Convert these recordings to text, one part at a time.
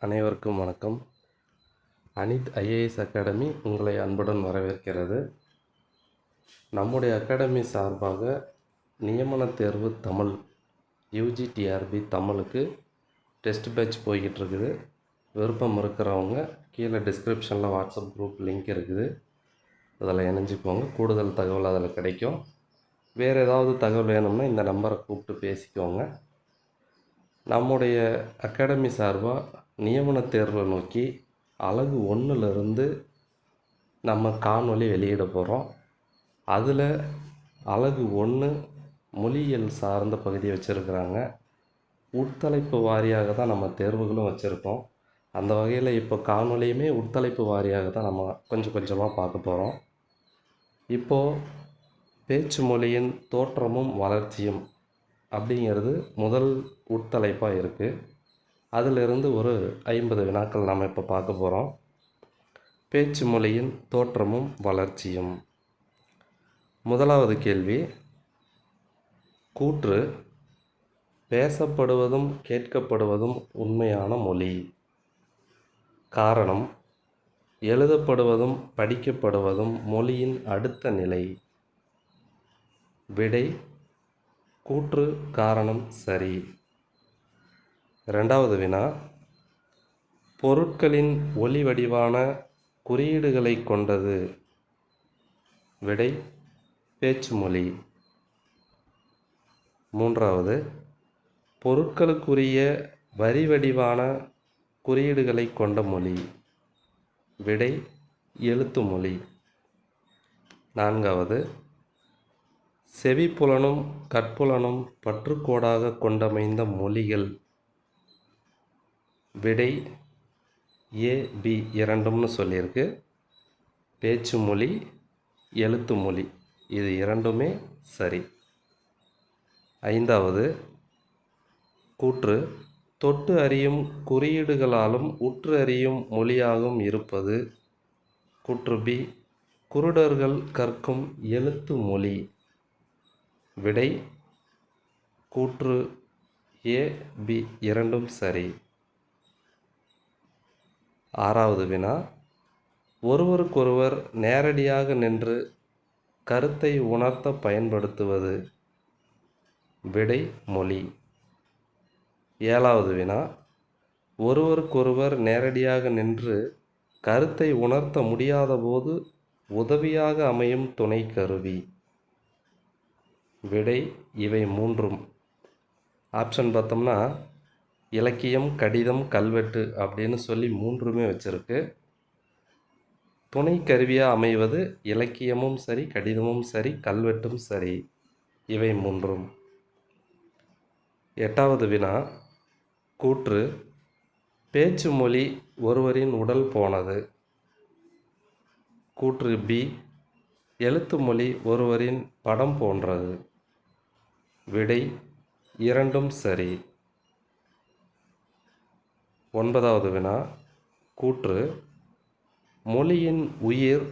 அனைவருக்கும் வணக்கம். Anith IAS academy உங்களை அன்புடன் வரவேற்கிறது. நம்முடைய அகாடமி சார்பாக நியமன தேர்வு தமிழ் யூஜிடிஆர்பி தமிழுக்கு டெஸ்ட் பேட்ச் போய்கிட்டு இருக்குது. விருப்பம் இருக்கிறவங்க கீழே டிஸ்கிரிப்ஷனில் வாட்ஸ்அப் குரூப் லிங்க் இருக்குது, அதில் இணைஞ்சிக்கோங்க. கூடுதல் தகவல் அதில் கிடைக்கும். வேறு ஏதாவது தகவல் வேணும்னா இந்த நம்பரை கூப்பிட்டு பேசிக்கோங்க. நம்முடைய அகாடமி சார்பாக நியமன தேர்வை நோக்கி அலகு 1லிருந்து நம்ம காணொளி வெளியிட போகிறோம். அதில் அலகு 1 மொழியியல் சார்ந்த பகுதியை வச்சுருக்கிறாங்க. உட்தலைப்பு வாரியாக தான் நம்ம தேர்வுகளும் வச்சுருக்கோம். அந்த வகையில் இப்போ காணொளியுமே உட்தலைப்பு வாரியாக தான் நம்ம கொஞ்சம் கொஞ்சமாக பார்க்க போகிறோம். இப்போது பேச்சு மொழியின் தோற்றமும் வளர்ச்சியும் அப்படிங்கிறது முதல் உட்தலைப்பாக இருக்குது. அதிலிருந்து ஒரு 50 வினாக்கள் நாம் இப்போ பார்க்க போகிறோம். பேச்சு மொழியின் தோற்றமும் வளர்ச்சியும். முதலாவது கேள்வி, கூற்று பேசப்படுவதும் கேட்கப்படுவதும் உண்மையான மொழி. காரணம் எழுதப்படுவதும் படிக்கப்படுவதும் மொழியின் அடுத்த நிலை. விடை கூற்று காரணம் சரி. இரண்டாவது வினா, பொருட்களின் ஒலி வடிவான குறியீடுகளை கொண்டது. விடை பேச்சு மொழி. மூன்றாவது, பொருட்களுக்குரிய வரி வடிவான குறியீடுகளை கொண்ட மொழி. விடை எழுத்து மொழி. நான்காவது, செவிப்புலனும் கற்புலனும் பற்றுக்கோடாக கொண்டமைந்த மொழிகள். விடை ஏ பி இரண்டும்னு சொல்லியிருக்கு. பேச்சு மொழி, எழுத்து மொழி, இது இரண்டுமே சரி. ஐந்தாவது, கூற்று தொட்டு அறியும் குறியீடுகளாலும் உற்று அறியும் மொழியாகவும் இருப்பது. கூற்று பி குருடர்கள் கற்கும் எழுத்து மொழி. விடை கூற்று ஏ பி இரண்டும் சரி. ஆறாவது வினா, ஒருவருக்கொருவர் நேரடியாக நின்று கருத்தை உணர்த்த பயன்படுத்துவது. விடை மொழி. ஏழாவது வினா, ஒருவருக்கொருவர் நேரடியாக நின்று கருத்தை உணர்த்த முடியாத போது உதவியாக அமையும் துணை கருவி. விடை இவை மூன்றும். ஆப்ஷன் பார்த்தோம்னா இலக்கியம், கடிதம், கல்வெட்டு அப்படின்னு சொல்லி மூன்றுமே வச்சுருக்கு. துணை கருவியாக அமைவது இலக்கியமும் சரி, கடிதமும் சரி, கல்வெட்டும் சரி, இவை மூன்றும். எட்டாவது வினா, கூற்று பேச்சு மொழி ஒருவரின் உடல் போனது. கூற்று பி எழுத்து மொழி ஒருவரின் படம் போன்றது. விடை இரண்டும் சரி. ஒன்பதாவது வினா, கூற்று மொழியின் உயிர்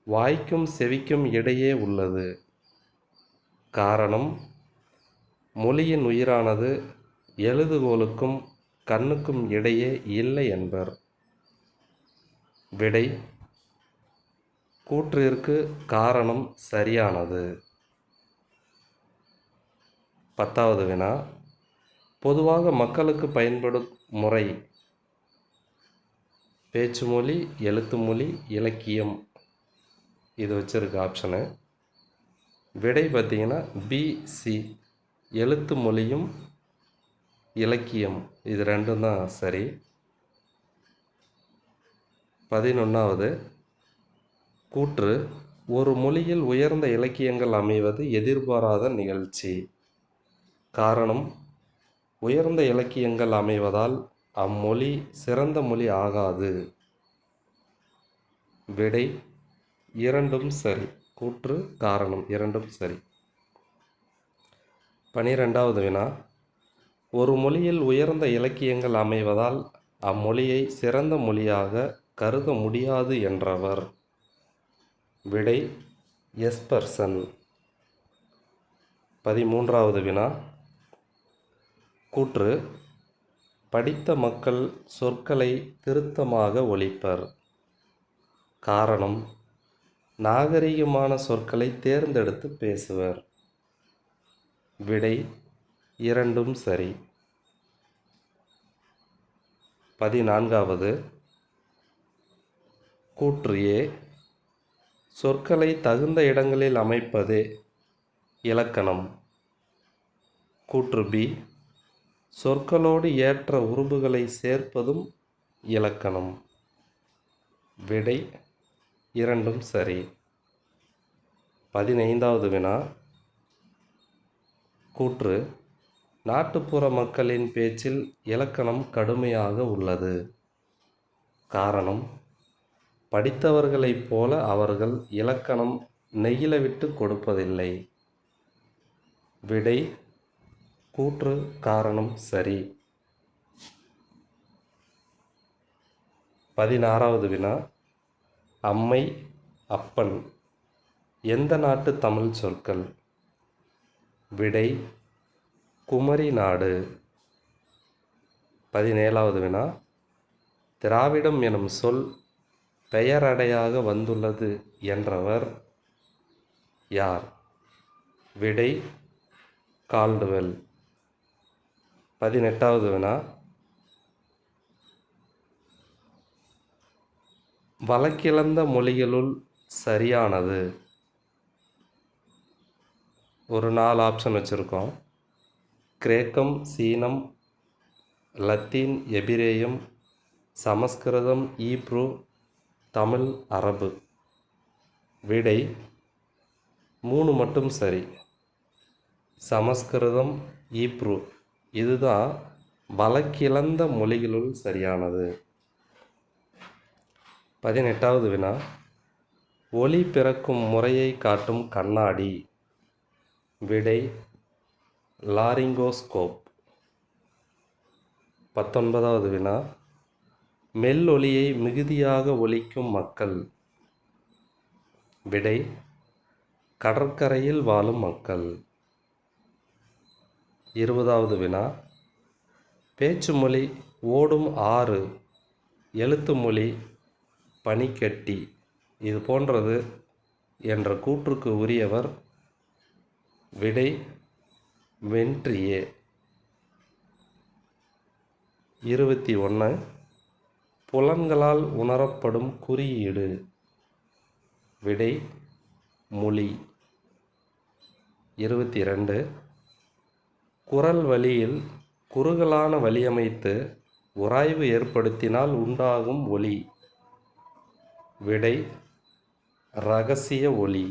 வாய்க்கும் செவிக்கும் இடையே உள்ளது. காரணம் மொழியின் உயிரானது எழுதுகோலுக்கும் கண்ணுக்கும் இடையே இல்லை என்பர். விடை கூற்றிற்கு காரணம் சரியானது. பத்தாவது வினா, பொதுவாக மக்களுக்கு பயன்படும் முறை. பேச்சு மொழி, எழுத்து மொழி, இலக்கியம், இது வச்சுருக்கு ஆப்ஷனு. விடை பார்த்திங்கன்னா பிசி எழுத்து மொழியும் இலக்கியம், இது ரெண்டும் தான் சரி. 11வது, கூற்று ஒரு மொழியில் உயர்ந்த இலக்கியங்கள் அமைவது எதிர்பாராத நிகழ்ச்சி. காரணம் உயர்ந்த இலக்கியங்கள் அமைவதால் அம்மொழி சிறந்த மொழி ஆகாது. விடை இரண்டும் சரி. கூற்று காரணம் இரண்டும் சரி. 12வது வினா, ஒரு மொழியில் உயர்ந்த இலக்கியங்கள் அமைவதால் அம்மொழியை சிறந்த மொழியாக கருத முடியாது என்றவர். விடை எஸ்பர்சன். 13வது வினா, கூற்று படித்த மக்கள் சொற்களை திருத்தமாக ஒலிப்பர். காரணம், நாகரிகமான சொற்களை தேர்ந்தெடுத்து பேசுவர். விடை இரண்டும் சரி. 14வது கூற்று ஏ, சொற்களை தகுந்த இடங்களில் அமைப்பதே இலக்கணம். கூற்று பி, சொற்களோடு ஏற்ற உருபுகளை சேர்ப்பதும் இலக்கணம். விடை இரண்டும் சரி. 15வது வினா. கூற்று, நாட்டுப்புற மக்களின் பேச்சில் இலக்கணம் கடுமையாக உள்ளது. காரணம், படித்தவர்களைப் போல அவர்கள் இலக்கணம் நெகிழவிட்டு கொடுப்பதில்லை. விடை கூற்று காரணம் சரி. 16வது வினா. அம்மை, அப்பன் எந்த நாட்டு தமிழ் சொற்கள்? விடை குமரி நாடு. 17வது வினா. திராவிடம் எனும் சொல் பெயரடையாக வந்துள்ளது என்றவர் யார்? விடை கால்டுவெல். 18வது வினா. வழக்கிழந்த மொழிகளுள் சரியானது. ஒரு 4 ஆப்ஷன் வச்சுருக்கோம். கிரேக்கம், சீனம், லத்தீன், எபிரேயம், சமஸ்கிருதம், ஈப்ரு, தமிழ், அரபு. விடை 3 மட்டும் சரி. சமஸ்கிருதம், ஈப்ரு இதுதான் வழக்கிழந்த மொழிகளுள் சரியானது. 18வது வினா. ஒலி பிறக்கும் முறையை காட்டும் கண்ணாடி. விடை லாரிங்கோஸ்கோப். 19வது வினா. மெல்லொலியை மிகுதியாக ஒலிக்கும் மக்கள். விடை கடற்கரையில் வாழும் மக்கள். 20வது வினா. பேச்சு மொழி ஓடும் ஆறு, எழுத்து மொழி பனிக்கட்டி இது போன்றது என்ற கூற்றுக்கு உரியவர். விடை வென்ட்ரியே. 21. புலன்களால் உணரப்படும் குறியீடு. விடை மொழி. 22. குரல் வழியில் குறுகலான வழியமைத்து உராய்வு ஏற்படுத்தினால் உண்டாகும் ஒலி. விடை இரகசிய ஒலி.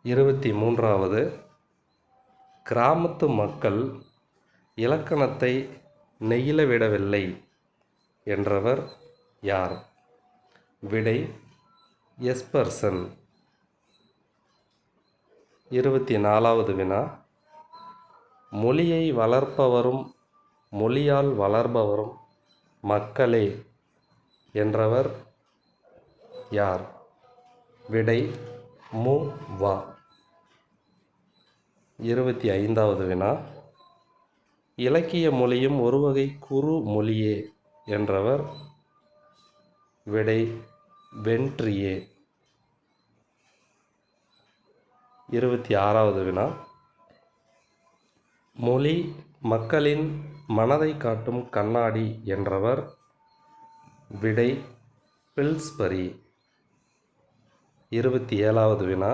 23வது. கிராமத்து மக்கள் இலக்கணத்தை நெகிழவிடவில்லை என்றவர் யார்? விடை எஸ்பர்சன். 24வது வினா. மொழியை வளர்ப்பவரும் மொழியால் வளர்பவரும் மக்களே என்றவர் யார்? விடை மு வா. 25வது வினா. இலக்கிய மொழியும் ஒரு வகை குறு மொழியே என்றவர். விடை வென்ட்ரியே. 26வது வினா. மொழி மக்களின் மனதை காட்டும் கண்ணாடி என்றவர். விடை பில்ஸ்பரி. 27வது வினா.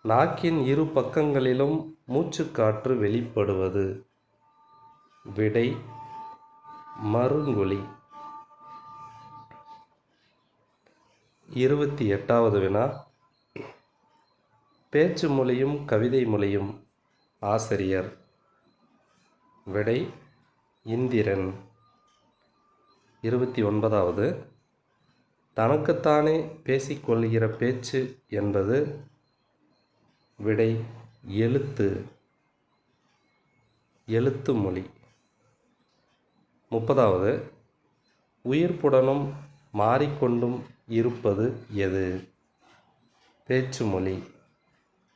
நாக்கின் இரு பக்கங்களிலும் மூச்சுக்காற்று வெளிப்படுவது. விடை மருங்குழி. 28வது வினா. பேச்சு மொழியும் கவிதை மொழியும் ஆசிரியர். விடை இந்திரன். 29வது. தனக்குத்தானே பேசிக்கொள்கிற பேச்சு என்பது. விடை எழுத்து. எழுத்து மொழி. 30வது. உயிர்ப்புடனும் மாறிக்கொண்டும் இருப்பது எது? பேச்சு மொழி.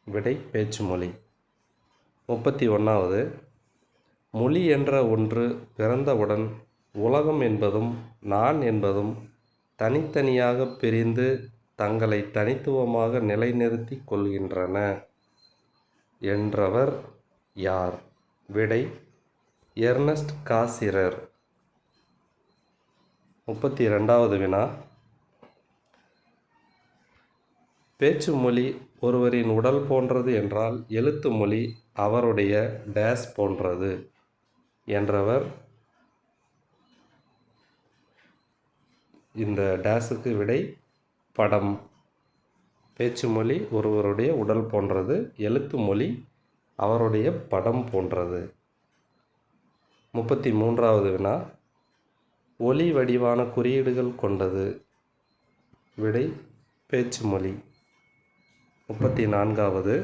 விடை பேச்சு மொழி. 31வது. மொழி என்ற ஒன்று பிறந்தவுடன் உலகம் என்பதும் நான் என்பதும் தனித்தனியாக பிரிந்து தங்களை தனித்துவமாக நிலைநிறுத்திக் கொள்கின்றன என்றவர் யார்? விடை எர்னஸ்ட் காசிரர். 32வது வினா. பேச்சு மொழி ஒருவரின் உடல் போன்றது என்றால் எழுத்து மொழி அவருடைய டேஸ் போன்றது என்றவர். இந்த டேஸுக்கு விடை படம். பேச்சு மொழி ஒருவருடைய உடல் போன்றது, எழுத்து மொழி அவருடைய படம் போன்றது. 33வது வினா. ஒலி வடிவான குறியீடுகள் கொண்டது. விடை பேச்சு மொழி. 34வது.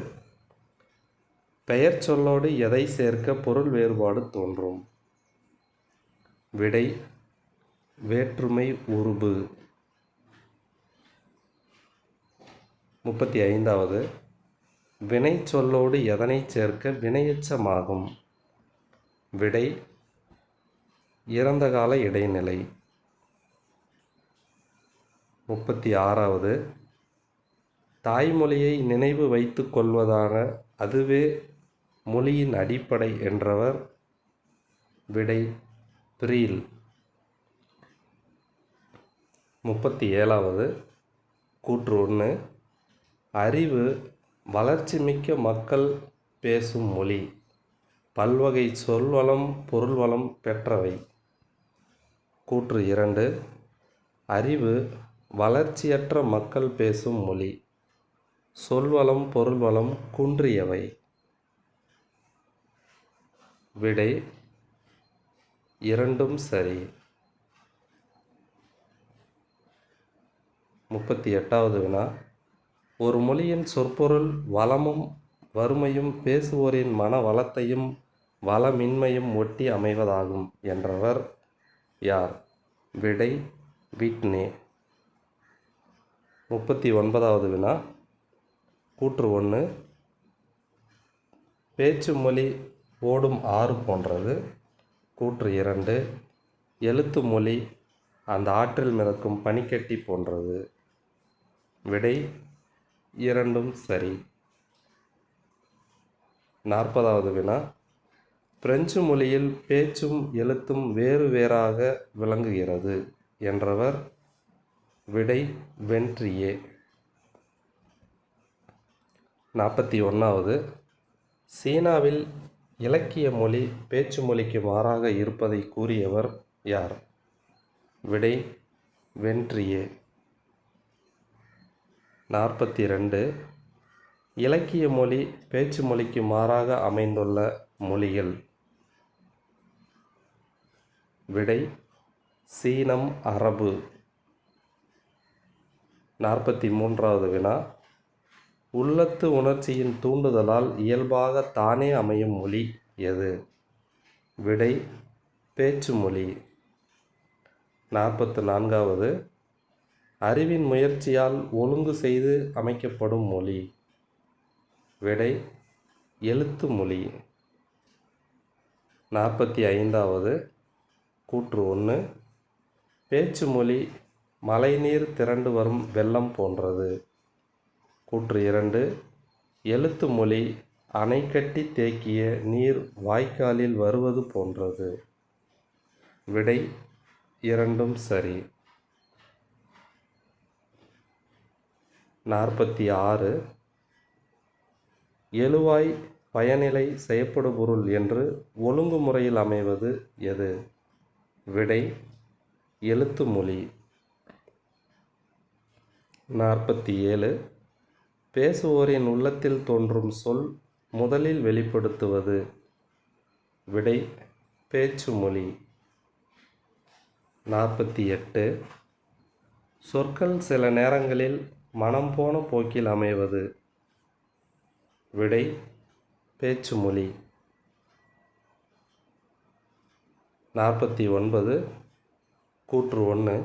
பெயர் சொல்லோடு எதை சேர்க்க பொருள் வேறுபாடு தோன்றும்? விடை வேற்றுமை உருபு. 35வது. வினை சொல்லோடு எதனை சேர்க்க வினையெச்சமாகும்? விடை இறந்த கால இடைநிலை. 36வது. தாய்மொழியை நினைவு வைத்து கொள்வதான அதுவே மொழியின் அடிப்படை என்றவர். விடை பிரீல். 37வது. கூற்று 1. அறிவு வளர்ச்சிமிக்க மக்கள் பேசும் மொழி, பல்வகை சொல்வளம் பொருள்வளம் பெற்றவை. கூற்று 2. அறிவு வளர்ச்சியற்ற மக்கள் பேசும் மொழி, சொல்வளம் பொருள்வளம் குன்றியவை. விடை இரண்டும் சரி. 38வது வினா. ஒரு மொழியின் சொற்பொருள் வளமும் வறுமையும் பேசுவோரின் மன வளத்தையும் வளமின்மையும் ஒட்டி அமைவதாகும் என்றவர் யார்? விடை விட்னே. 39வது வினா. கூற்று 1. பேச்சு மொழி ஓடும் ஆறு போன்றது. கூற்று 2. எழுத்து மொழி அந்த ஆற்றில் மிதக்கும் பனிக்கட்டி போன்றது. விடை இரண்டும் சரி. 40வது வினா. பிரெஞ்சு மொழியில் பேச்சும் எழுத்தும் வேறு வேறாக விளங்குகிறது என்றவர். விடை வென்ட்ரியே. 41வது. சீனாவில் இலக்கிய மொழி பேச்சு மொழிக்கு மாறாக இருப்பதை கூறியவர் யார்? விடை வென்ட்ரியே. 42. இலக்கிய மொழி பேச்சு மொழிக்கு மாறாக அமைந்துள்ள மொழிகள். விடை சீனம் அரபு. 43வது வினா. உள்ளத்து உணர்ச்சியின் தூண்டுதலால் இயல்பாக தானே அமையும் மொழி எது? விடை பேச்சு மொழி. 44வது. அறிவின் முயற்சியால் ஒழுங்கு செய்து அமைக்கப்படும் மொழி. விடை எழுத்து மொழி. 45வது. கூற்று 1. பேச்சு மொழி மழைநீர் திரண்டு வரும் வெள்ளம் போன்றது. கூற்று 2. எழுத்து மொழி அணை கட்டி தேக்கிய நீர் வாய்க்காலில் வருவது போன்றது. விடை இரண்டும் சரி. 46. எழுவாய் பயனிலை செய்யப்படுபொருள் என்று ஒழுங்குமுறையில் அமைவது எது? விடை எழுத்து மொழி. 47. பேசுவோரின் உள்ளத்தில் தோன்றும் சொல் முதலில் வெளிப்படுத்துவது. விடை பேச்சு மொழி. 48. சொற்கள் சில நேரங்களில் மனம் போன போக்கில் அமைவது. விடை பேச்சு மொழி. 49. கூற்று 1.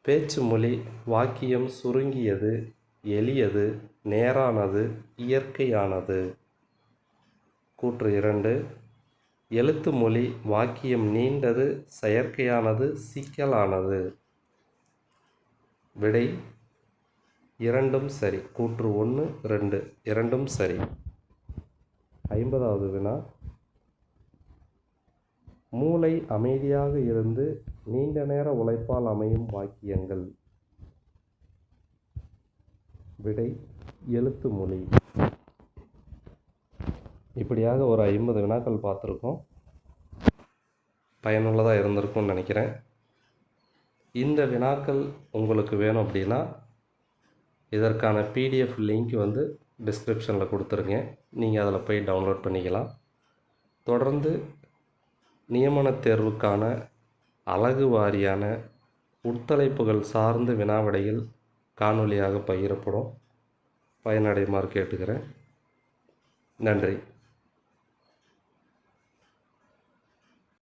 பேச்சு மொழி வாக்கியம் சுருங்கியது, எளியது, நேரானது, இயற்கையானது. கூற்று 2. எழுத்து மொழி வாக்கியம் நீண்டது, செயற்கையானது, சிக்கலானது. விடை இரண்டும் சரி. கூற்று 1, 2 இரண்டும் சரி. 50வது வினா. மூளை அமைதியாக இருந்து நீண்ட நேர உழைப்பால் அமையும் வாக்கியங்கள். விடை எழுத்து மொழி. இப்படியாக ஒரு 50 வினாக்கள் பார்த்துருக்கோம். பயனுள்ளதாக இருந்திருக்கும்னு நினைக்கிறேன். இந்த வினாக்கள் உங்களுக்கு வேணும் அப்படின்னா இதற்கான பிடிஎஃப் லிங்க் வந்து டிஸ்கிரிப்ஷனில் கொடுத்துருங்க. நீங்கள் அதில் போய் டவுன்லோட் பண்ணிக்கலாம். தொடர்ந்து நியமன தேர்வுக்கான அலகு வாரியான உட்தலைப்புகள் சார்ந்த வினாவிடைகள் காணொலியாக பகிரப்படும். பயனடையுமாறு கேட்டுக்கிறேன். நன்றி.